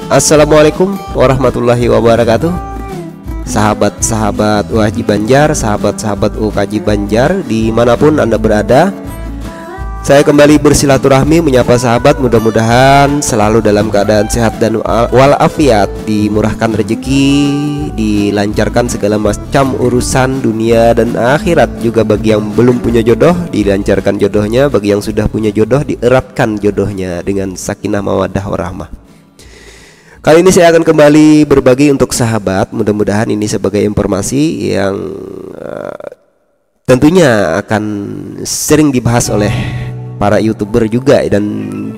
Assalamualaikum warahmatullahi wabarakatuh. Sahabat-sahabat UHJ Banjar, sahabat-sahabat UKJ Banjar dimanapun Anda berada, saya kembali bersilaturahmi menyapa sahabat. Mudah-mudahan selalu dalam keadaan sehat dan walafiat, dimurahkan rezeki, dilancarkan segala macam urusan dunia dan akhirat. Juga bagi yang belum punya jodoh, dilancarkan jodohnya. Bagi yang sudah punya jodoh, dieratkan jodohnya dengan sakinah mawaddah warahmah. Kali ini saya akan kembali berbagi untuk sahabat. Mudah-mudahan ini sebagai informasi yang tentunya akan sering dibahas oleh para YouTuber juga, dan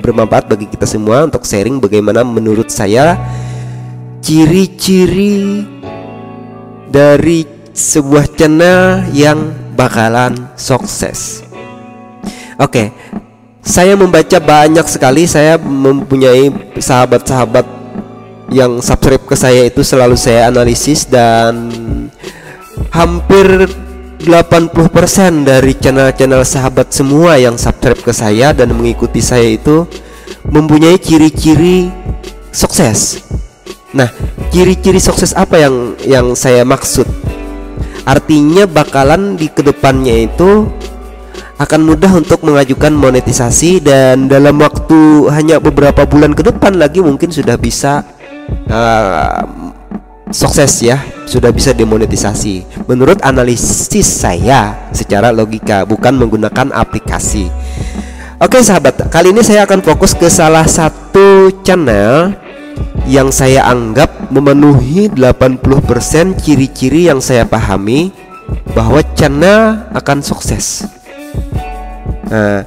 bermanfaat bagi kita semua untuk sharing bagaimana menurut saya ciri-ciri dari sebuah channel yang bakalan sukses. Oke, saya membaca banyak sekali. Saya mempunyai sahabat-sahabat yang subscribe ke saya, itu selalu saya analisis, dan hampir 80% dari channel-channel sahabat semua yang subscribe ke saya dan mengikuti saya itu mempunyai ciri-ciri sukses. Nah, ciri-ciri sukses apa yang saya maksud? Artinya bakalan di kedepannya itu akan mudah untuk mengajukan monetisasi, dan dalam waktu hanya beberapa bulan ke depan lagi mungkin sudah bisa sukses ya, sudah bisa demonetisasi. Menurut analisis saya secara logika, bukan menggunakan aplikasi. Oke sahabat, kali ini saya akan fokus ke salah satu channel yang saya anggap memenuhi 80% ciri-ciri yang saya pahami bahwa channel akan sukses. Nah,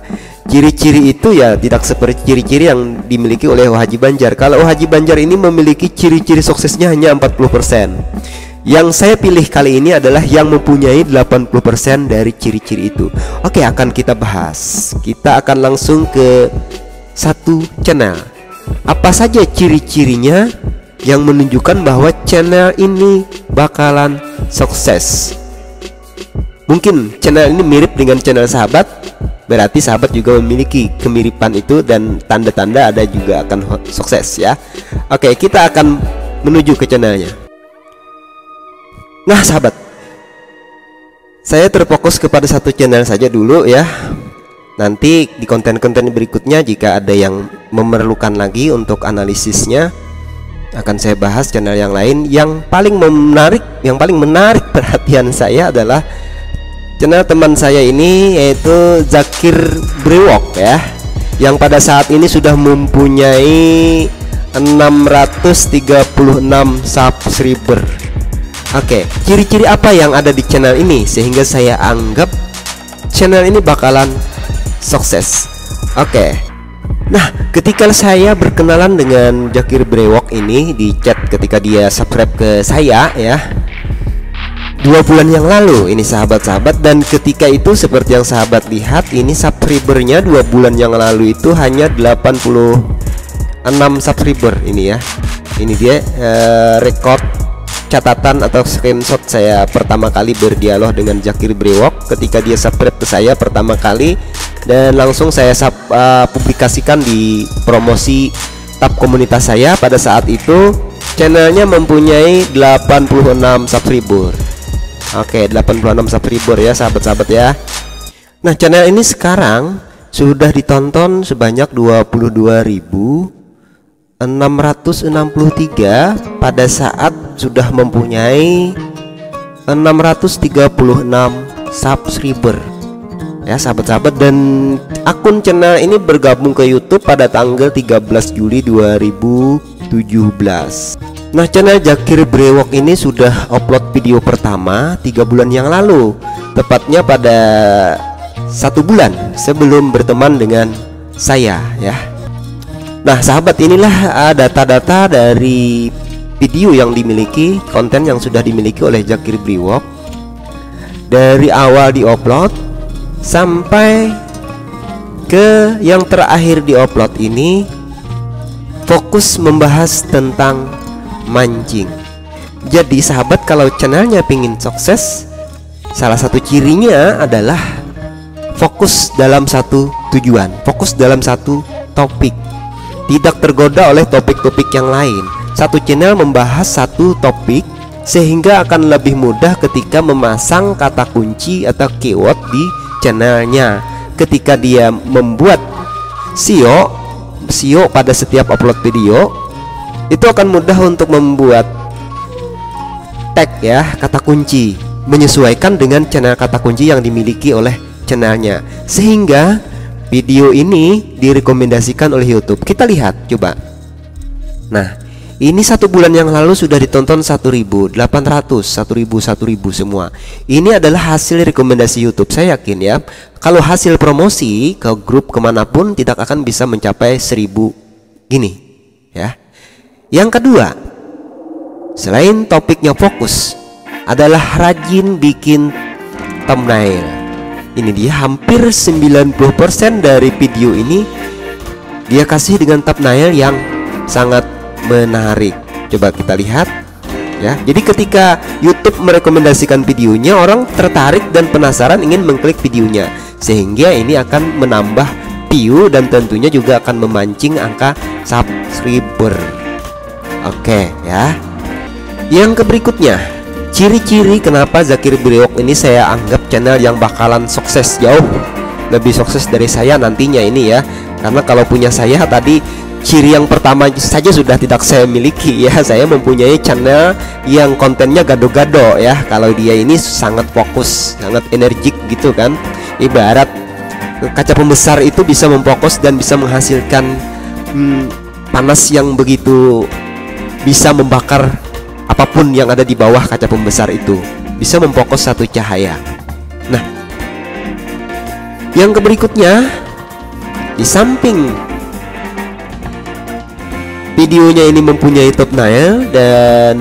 ciri-ciri itu ya tidak seperti ciri-ciri yang dimiliki oleh UHJ Banjar. Kalau UHJ Banjar ini memiliki ciri-ciri suksesnya hanya 40%. Yang saya pilih kali ini adalah yang mempunyai 80% dari ciri-ciri itu. Oke, akan kita bahas. Kita akan langsung ke satu channel. Apa saja ciri-cirinya yang menunjukkan bahwa channel ini bakalan sukses? Mungkin channel ini mirip dengan channel sahabat, berarti sahabat juga memiliki kemiripan itu, dan tanda-tanda ada juga akan sukses ya. Oke, kita akan menuju ke channelnya. Nah sahabat, saya terfokus kepada satu channel saja dulu ya. Nanti di konten-konten berikutnya jika ada yang memerlukan lagi untuk analisisnya, akan saya bahas channel yang lain. Yang paling menarik perhatian saya adalah channel teman saya ini, yaitu Zakir Brewok ya, yang pada saat ini sudah mempunyai 636 subscriber. Oke, ciri-ciri apa yang ada di channel ini sehingga saya anggap channel ini bakalan sukses? Oke, nah ketika saya berkenalan dengan Zakir Brewok ini di chat ketika dia subscribe ke saya ya, 2 bulan yang lalu ini sahabat-sahabat, dan ketika itu seperti yang sahabat lihat, ini subscribernya 2 bulan yang lalu itu hanya 86 subscriber ini ya. Ini dia rekod catatan atau screenshot saya pertama kali berdialog dengan Zakir Brewok ketika dia subscribe ke saya pertama kali, dan langsung saya publikasikan di promosi tab komunitas saya. Pada saat itu channelnya mempunyai 86 subscriber. Oke, 86 subscriber ya sahabat-sahabat ya. Nah, channel ini sekarang sudah ditonton sebanyak 22.663 pada saat sudah mempunyai 636 subscriber ya sahabat-sahabat. Dan akun channel ini bergabung ke YouTube pada tanggal 13 Juli 2017. Nah, channel Zakir Brewok ini sudah upload video pertama 3 bulan yang lalu, tepatnya pada 1 bulan sebelum berteman dengan saya ya. Nah sahabat, inilah data-data dari video yang dimiliki, konten yang sudah dimiliki oleh Zakir Brewok dari awal diupload sampai ke yang terakhir diupload ini, fokus membahas tentang mancing. Jadi sahabat, kalau channelnya pingin sukses, salah satu cirinya adalah fokus dalam satu tujuan, fokus dalam satu topik. tidak tergoda oleh topik-topik yang lain. Satu channel membahas satu topik sehingga akan lebih mudah ketika memasang kata kunci atau keyword di channelnya. Ketika dia membuat SEO pada setiap upload video, itu akan mudah untuk membuat tag ya, kata kunci menyesuaikan dengan channel kata kunci yang dimiliki oleh channelnya, sehingga video ini direkomendasikan oleh YouTube. Kita lihat coba. Nah, ini 1 bulan yang lalu sudah ditonton 1.800, 1.000 semua. Ini adalah hasil rekomendasi YouTube. Saya yakin ya, kalau hasil promosi ke grup kemanapun tidak akan bisa mencapai 1.000 gini ya. Yang kedua, selain topiknya fokus, adalah rajin bikin thumbnail. Ini dia, hampir 90% dari video ini dia kasih dengan thumbnail yang sangat menarik. Coba kita lihat ya. Jadi ketika YouTube merekomendasikan videonya, orang tertarik dan penasaran ingin mengklik videonya, sehingga ini akan menambah view dan tentunya juga akan memancing angka subscriber. Oke ya. Yang berikutnya, ciri-ciri kenapa Zakir Brewok ini saya anggap channel yang bakalan sukses, jauh lebih sukses dari saya nantinya ini ya. Karena kalau punya saya tadi, ciri yang pertama saja sudah tidak saya miliki ya. Saya mempunyai channel yang kontennya gado-gado ya. Kalau dia ini sangat fokus, sangat energik gitu kan. Ibarat kaca pembesar itu bisa memfokus dan bisa menghasilkan panas yang begitu bisa membakar apapun yang ada di bawah kaca pembesar itu, bisa memfokus satu cahaya. Nah, yang berikutnya, di samping videonya ini mempunyai thumbnail dan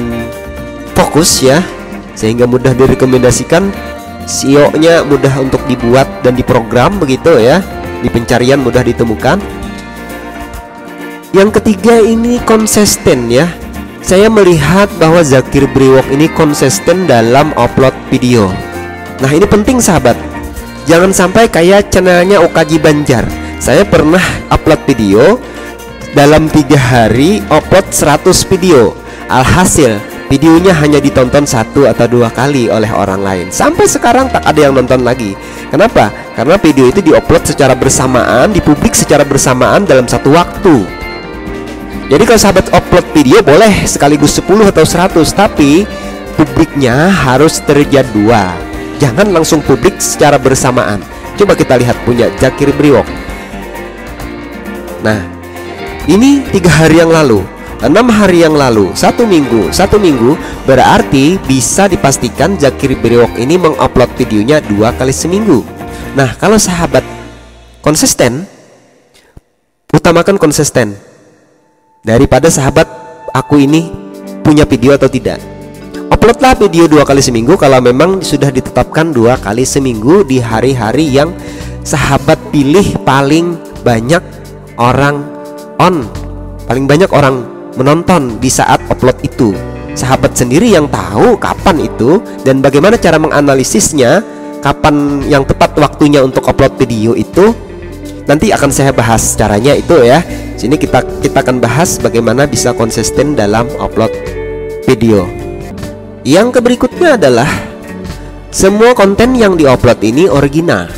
fokus ya, sehingga mudah direkomendasikan, SEO-nya mudah untuk dibuat dan diprogram begitu ya, di pencarian mudah ditemukan. Yang ketiga, ini konsisten ya. Saya melihat bahwa Zakir Brewok ini konsisten dalam upload video. Nah, ini penting sahabat. Jangan sampai kayak channelnya OKJ Banjar. Saya pernah upload video, dalam 3 hari upload 100 video. Alhasil videonya hanya ditonton 1 atau 2 kali oleh orang lain. Sampai sekarang tak ada yang nonton lagi. Kenapa? Karena video itu diupload secara bersamaan, dipublik secara bersamaan dalam satu waktu. Jadi kalau sahabat upload video boleh sekaligus 10 atau 100, tapi publiknya harus terjadwal. Jangan langsung publik secara bersamaan. Coba kita lihat punya Zakir Brewok. Nah, ini 3 hari yang lalu, 6 hari yang lalu, 1 minggu berarti bisa dipastikan Zakir Brewok ini mengupload videonya 2 kali seminggu. Nah, kalau sahabat konsisten, utamakan konsisten daripada sahabat aku ini punya video atau tidak. Uploadlah video 2 kali seminggu kalau memang sudah ditetapkan 2 kali seminggu di hari-hari yang sahabat pilih paling banyak orang paling banyak orang menonton di saat upload itu. Sahabat sendiri yang tahu kapan itu dan bagaimana cara menganalisisnya, kapan yang tepat waktunya untuk upload video itu. Nanti akan saya bahas caranya itu ya. Sini kita akan bahas bagaimana bisa konsisten dalam upload video. Yang berikutnya adalah semua konten yang diupload ini original,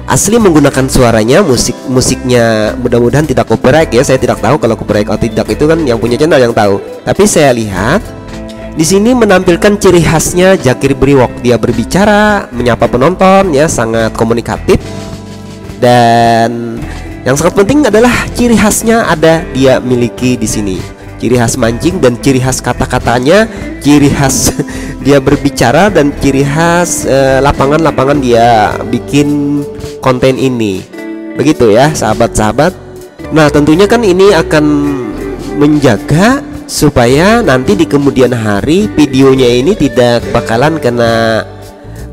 asli menggunakan suaranya, musiknya mudah-mudahan tidak copyright ya. Saya tidak tahu kalau copyright atau tidak, itu kan yang punya channel yang tahu. Tapi saya lihat di sini menampilkan ciri khasnya Zakir Brewok. Dia berbicara, menyapa penonton ya, sangat komunikatif. Dan yang sangat penting adalah ciri khasnya ada dia miliki di sini. Ciri khas mancing dan ciri khas kata-katanya, ciri khas dia berbicara dan ciri khas lapangan-lapangan dia bikin konten ini. Begitu ya sahabat-sahabat. Nah, tentunya kan ini akan menjaga supaya nanti di kemudian hari videonya ini tidak bakalan kena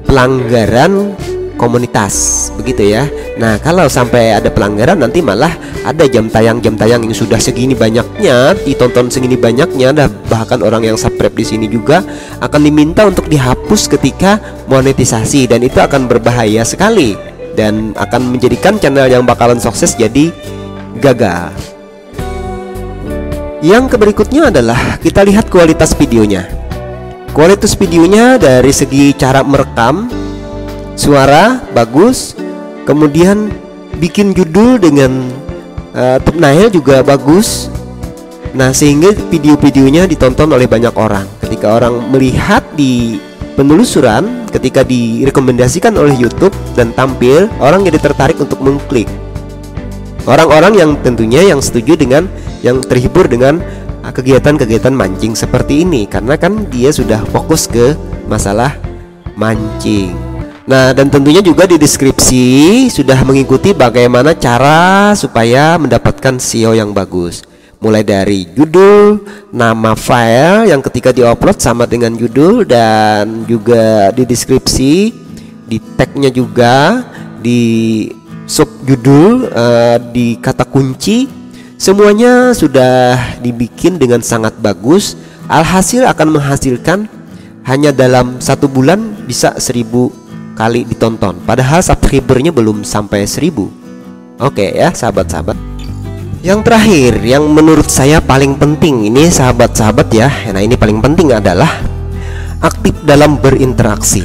pelanggaran komunitas, begitu ya. Nah, kalau sampai ada pelanggaran nanti malah ada jam tayang yang sudah segini banyaknya, ditonton segini banyaknya, dan bahkan orang yang subscribe di sini juga akan diminta untuk dihapus ketika monetisasi, dan itu akan berbahaya sekali dan akan menjadikan channel yang bakalan sukses jadi gagal. Yang berikutnya adalah kita lihat kualitas videonya. Kualitas videonya dari segi cara merekam, suara bagus, kemudian bikin judul dengan thumbnail juga bagus. Nah, sehingga video-videonya ditonton oleh banyak orang. Ketika orang melihat di penelusuran, ketika direkomendasikan oleh YouTube dan tampil, orang jadi tertarik untuk mengklik. Orang-orang yang tentunya yang setuju dengan, yang terhibur dengan kegiatan-kegiatan mancing seperti ini, karena kan dia sudah fokus ke masalah mancing. Nah, dan tentunya juga di deskripsi sudah mengikuti bagaimana cara supaya mendapatkan SEO yang bagus. Mulai dari judul, nama file yang ketika diupload sama dengan judul, dan juga di deskripsi, di tagnya juga, di subjudul, di kata kunci, semuanya sudah dibikin dengan sangat bagus. Alhasil akan menghasilkan hanya dalam 1 bulan bisa 1000 kali ditonton, padahal subscribernya belum sampai 1000. Oke ya sahabat-sahabat. Yang terakhir, yang menurut saya paling penting ini sahabat-sahabat ya, nah ini paling penting adalah aktif dalam berinteraksi.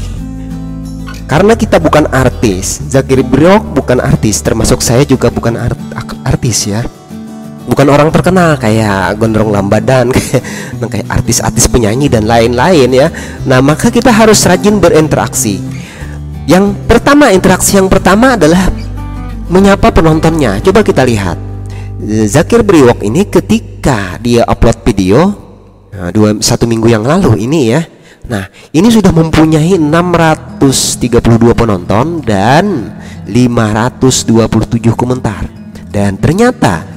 Karena kita bukan artis, Zakir Brewok bukan artis, termasuk saya juga bukan artis ya, bukan orang terkenal kayak Gondrong Lambadan, kayak artis-artis penyanyi dan lain-lain ya. Nah, maka kita harus rajin berinteraksi. Yang pertama, interaksi yang pertama adalah menyapa penontonnya. Coba kita lihat Zakir Brewok ini ketika dia upload video 1 minggu yang lalu ini ya. Nah, ini sudah mempunyai 632 penonton dan 527 komentar. Dan ternyata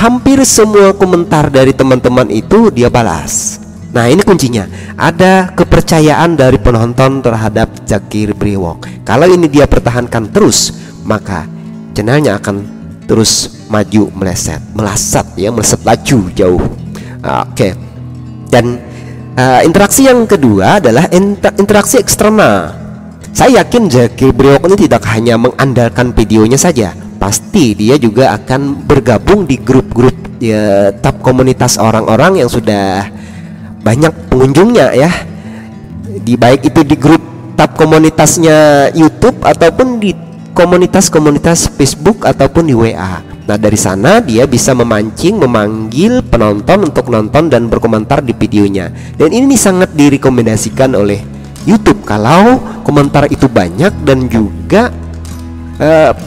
hampir semua komentar dari teman-teman itu dia balas. Nah, ini kuncinya, ada kepercayaan dari penonton terhadap Zakir Brewok. Kalau ini dia pertahankan terus, maka channelnya akan terus maju, melesat laju jauh. Oke. Dan interaksi yang kedua adalah interaksi eksternal. Saya yakin Zakir Brewok ini tidak hanya mengandalkan videonya saja, pasti dia juga akan bergabung di grup-grup ya, tab komunitas orang-orang yang sudah banyak pengunjungnya ya, baik itu di grup tab komunitasnya YouTube ataupun di komunitas-komunitas Facebook ataupun di WA. Nah, dari sana dia bisa memanggil penonton untuk nonton dan berkomentar di videonya. Dan ini sangat direkomendasikan oleh YouTube kalau komentar itu banyak dan juga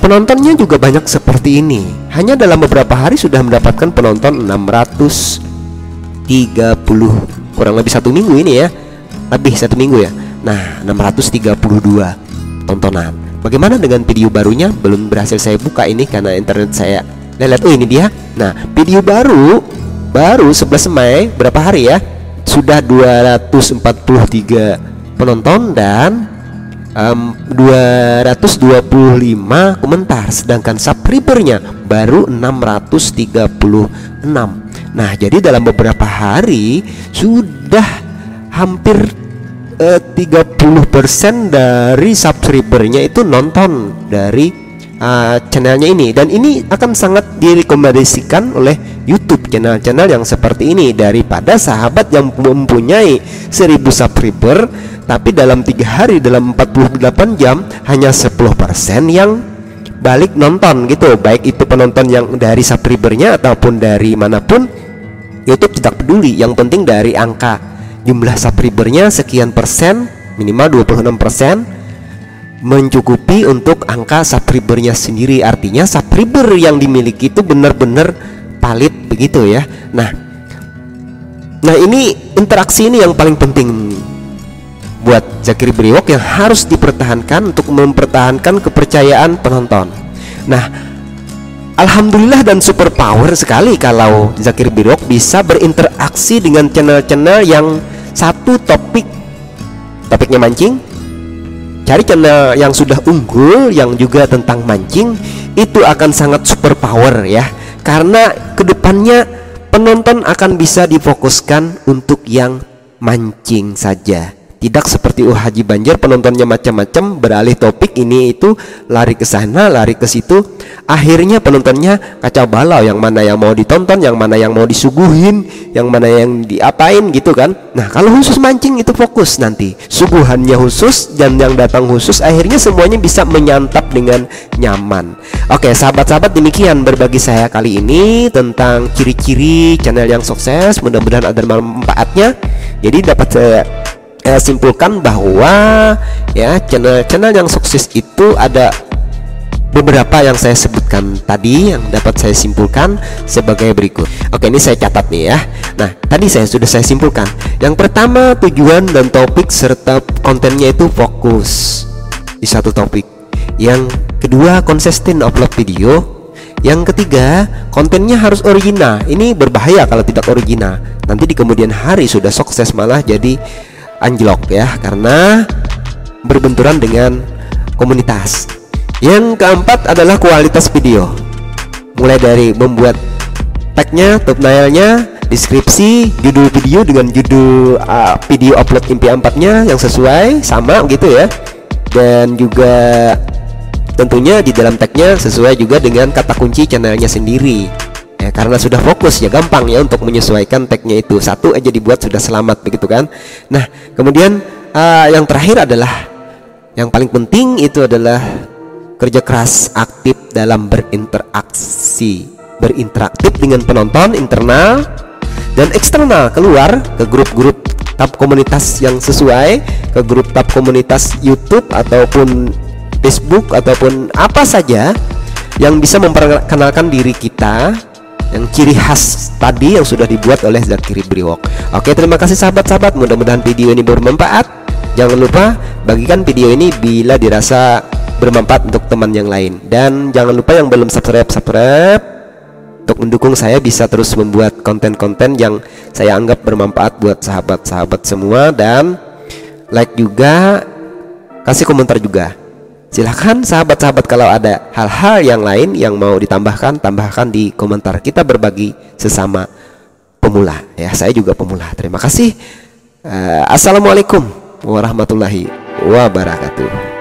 penontonnya juga banyak seperti ini. Hanya dalam beberapa hari sudah mendapatkan penonton 630, kurang lebih 1 minggu ini ya, lebih 1 minggu ya. Nah, 632 tontonan. Bagaimana dengan video barunya? Belum berhasil saya buka ini karena internet saya lelet. Oh, ini dia. Nah, video baru 11 Mei, berapa hari ya? Sudah 243 penonton dan 225 komentar, sedangkan subscribernya baru 636. Nah, jadi dalam beberapa hari sudah hampir 30% dari subscribernya itu nonton dari channelnya ini. Dan ini akan sangat direkomendasikan oleh YouTube, channel-channel yang seperti ini, daripada sahabat yang mempunyai 1000 subscriber tapi dalam 3 hari, dalam 48 jam hanya 10% yang balik nonton gitu. Baik itu penonton yang dari subscribernya ataupun dari manapun, YouTube tidak peduli. Yang penting dari angka jumlah subscribernya sekian persen, minimal 26%, mencukupi untuk angka subscribernya sendiri. Artinya subscriber yang dimiliki itu benar-benar valid begitu ya. Nah ini interaksi ini yang paling penting buat Zakir Brewok, yang harus dipertahankan untuk mempertahankan kepercayaan penonton. Nah, alhamdulillah dan super power sekali kalau Zakir Brewok bisa berinteraksi dengan channel-channel yang satu topiknya mancing. Cari channel yang sudah unggul yang juga tentang mancing, itu akan sangat super power ya, karena kedepannya penonton akan bisa difokuskan untuk yang mancing saja, Tidak seperti Haji Banjar penontonnya macam-macam, beralih topik ini itu, lari ke sana, lari ke situ. Akhirnya penontonnya kacau balau, yang mana yang mau ditonton, yang mana yang mau disuguhin, yang mana yang diapain gitu kan. Nah, kalau khusus mancing itu fokus nanti. Suguhannya khusus dan yang datang khusus, akhirnya semuanya bisa menyantap dengan nyaman. Oke, sahabat-sahabat, demikian berbagi saya kali ini tentang ciri-ciri channel yang sukses. Mudah-mudahan ada manfaatnya. Jadi dapat saya simpulkan bahwa ya channel yang sukses itu ada beberapa yang saya sebutkan tadi, yang dapat saya simpulkan sebagai berikut. Oke, ini saya catat nih ya. Nah, tadi sudah saya simpulkan. Yang pertama, tujuan dan topik serta kontennya itu fokus di satu topik. Yang kedua, konsisten upload video. Yang ketiga, kontennya harus original. Ini berbahaya kalau tidak original. Nanti di kemudian hari sudah sukses malah jadi anjlok ya, karena berbenturan dengan komunitas. Yang keempat adalah kualitas video, mulai dari membuat tagnya, thumbnailnya, deskripsi, judul video dengan judul video upload MP4 nya yang sesuai sama gitu ya, dan juga tentunya di dalam tagnya sesuai juga dengan kata kunci channelnya sendiri ya, karena sudah fokus ya, gampang ya untuk menyesuaikan tagnya itu, satu aja dibuat sudah selamat begitu kan. Nah, kemudian yang terakhir adalah yang paling penting, itu adalah kerja keras aktif dalam berinteraktif dengan penonton internal dan eksternal, keluar ke grup-grup tab komunitas yang sesuai, ke grup tab komunitas YouTube ataupun Facebook ataupun apa saja yang bisa memperkenalkan diri kita, yang ciri khas tadi yang sudah dibuat oleh Zakiri Brewok. Oke, terima kasih sahabat-sahabat, mudah-mudahan video ini bermanfaat. Jangan lupa bagikan video ini bila dirasa bermanfaat untuk teman yang lain, dan jangan lupa yang belum subscribe untuk mendukung saya bisa terus membuat konten-konten yang saya anggap bermanfaat buat sahabat-sahabat semua, dan like juga, kasih komentar juga. Silahkan sahabat-sahabat, kalau ada hal-hal yang lain yang mau ditambahkan, tambahkan di komentar. Kita berbagi sesama pemula ya, saya juga pemula. Terima kasih. Assalamualaikum warahmatullahi wabarakatuh.